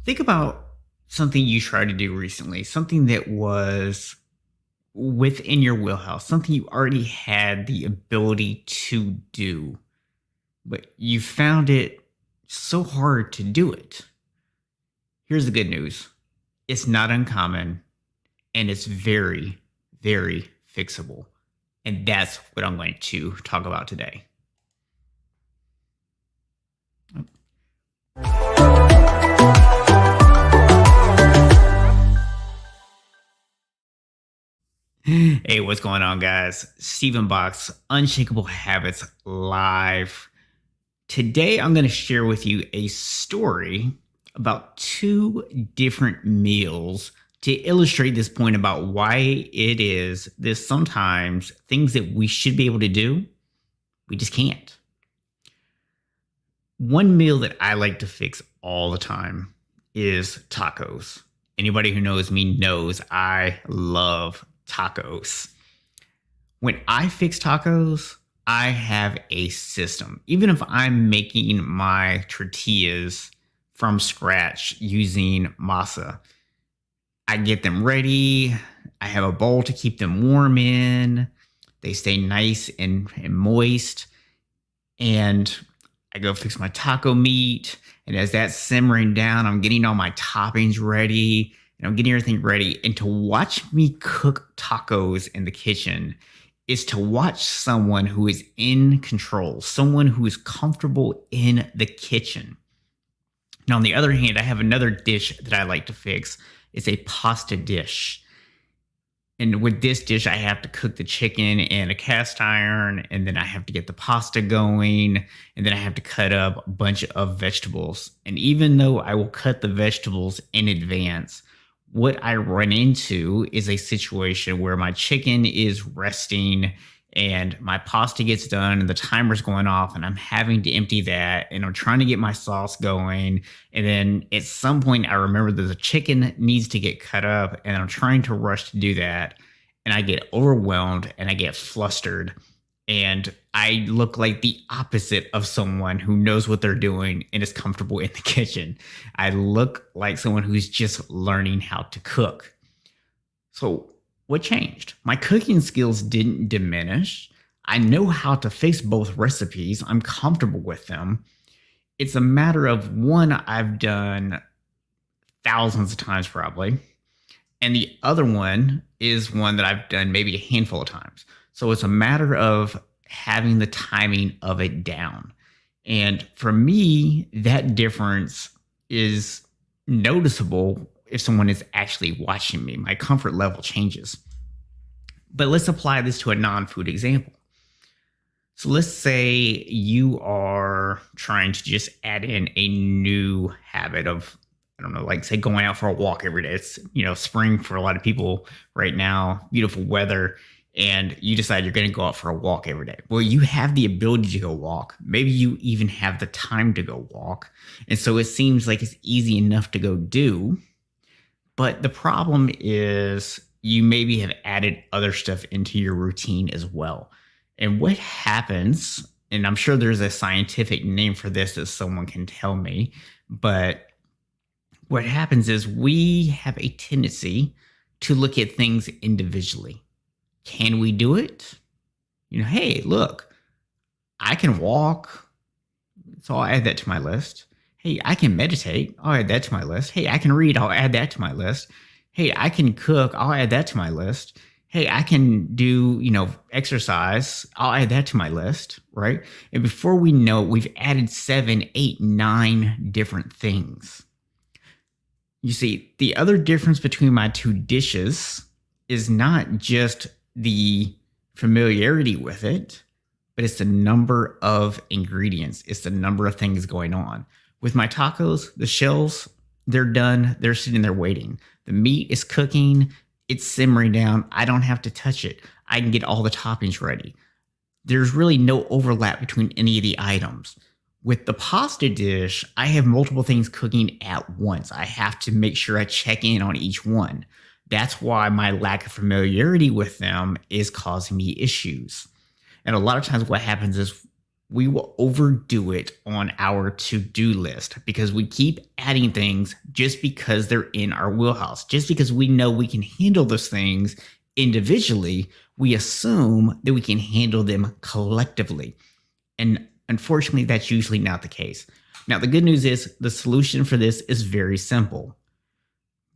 Think about something you tried to do recently, something that was within your wheelhouse, something you already had the ability to do, but you found it so hard to do it. Here's the good news: it's not uncommon and it's very, very fixable. And that's what I'm going to talk about today. Hey, what's going on, guys? Stephen Box, Unshakable Habits Live. Today, I'm going to share with you a story about two different meals to illustrate this point about why it is that sometimes things that we should be able to do, we just can't. One meal that I like to fix all the time is tacos. Anybody who knows me knows I love tacos. When I fix tacos, I have a system. Even if I'm making my tortillas from scratch using masa, I get them ready. I have a bowl to keep them warm in. They stay nice and moist. And I go fix my taco meat. And as that's simmering down, I'm getting all my toppings ready and I'm getting everything ready. And to watch me cook tacos in the kitchen is to watch someone who is in control, someone who is comfortable in the kitchen. Now, on the other hand, I have another dish that I like to fix. It's a pasta dish. And with this dish, I have to cook the chicken in a cast iron, and then I have to get the pasta going, and then I have to cut up a bunch of vegetables. And even though I will cut the vegetables in advance, what I run into is a situation where my chicken is resting and my pasta gets done and the timer's going off and I'm having to empty that and I'm trying to get my sauce going. And then at some point I remember that the chicken needs to get cut up and I'm trying to rush to do that. And I get overwhelmed and I get flustered and I look like the opposite of someone who knows what they're doing and is comfortable in the kitchen. I look like someone who's just learning how to cook. So what changed? My cooking skills didn't diminish. I know how to fix both recipes. I'm comfortable with them. It's a matter of one I've done thousands of times probably. And the other one is one that I've done maybe a handful of times. So it's a matter of having the timing of it down. And for me, that difference is noticeable if someone is actually watching me. My comfort level changes. But let's apply this to a non-food example. So let's say you are trying to just add in a new habit of, I don't know, like say going out for a walk every day. It's, spring for a lot of people right now, beautiful weather, and you decide you're going to go out for a walk every day. Well, you have the ability to go walk. Maybe you even have the time to go walk. And so it seems like it's easy enough to go do. But the problem is you maybe have added other stuff into your routine as well. And what happens, and I'm sure there's a scientific name for this that someone can tell me, but what happens is we have a tendency to look at things individually. Can we do it? Hey, look, I can walk, so I'll add that to my list. Hey, I can meditate, I'll add that to my list. Hey, I can read, I'll add that to my list. Hey, I can cook, I'll add that to my list. Hey, I can do, exercise, I'll add that to my list, right? And before we know it, we've added 7, 8, 9 different things. You see, the other difference between my two dishes is not just the familiarity with it, but it's the number of ingredients. It's the number of things going on. With my tacos, the shells, they're done. They're sitting there waiting. The meat is cooking. It's simmering down. I don't have to touch it. I can get all the toppings ready. There's really no overlap between any of the items. With the pasta dish, I have multiple things cooking at once. I have to make sure I check in on each one. That's why my lack of familiarity with them is causing me issues. And a lot of times what happens is we will overdo it on our to-do list because we keep adding things just because they're in our wheelhouse. Just because we know we can handle those things individually, we assume that we can handle them collectively. And unfortunately, that's usually not the case. Now, the good news is the solution for this is very simple.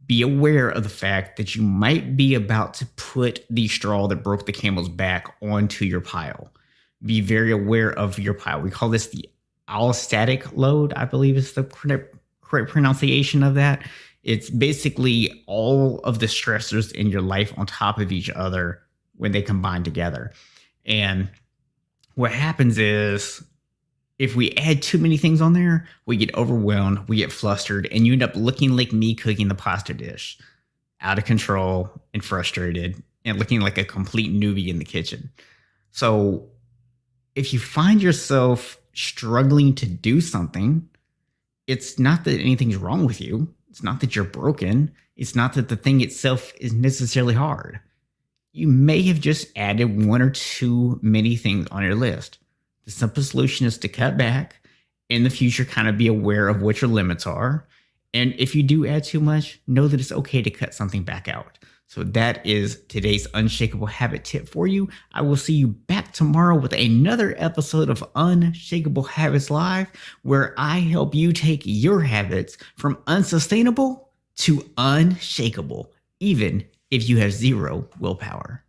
Be aware of the fact that you might be about to put the straw that broke the camel's back onto your pile. Be very aware of your pile. We call this the allostatic load, I believe is the correct pronunciation of that. It's basically all of the stressors in your life on top of each other when they combine together. And what happens is if we add too many things on there, we get overwhelmed, we get flustered, and you end up looking like me cooking the pasta dish, out of control and frustrated and looking like a complete newbie in the kitchen. So if you find yourself struggling to do something, it's not that anything's wrong with you. It's not that you're broken. It's not that the thing itself is necessarily hard. You may have just added one or too many things on your list. The simple solution is to cut back. In the future, kind of be aware of what your limits are. And if you do add too much, know that it's okay to cut something back out. So that is today's Unshakable Habit tip for you. I will see you back tomorrow with another episode of Unshakable Habits Live, where I help you take your habits from unsustainable to unshakable, even if you have zero willpower.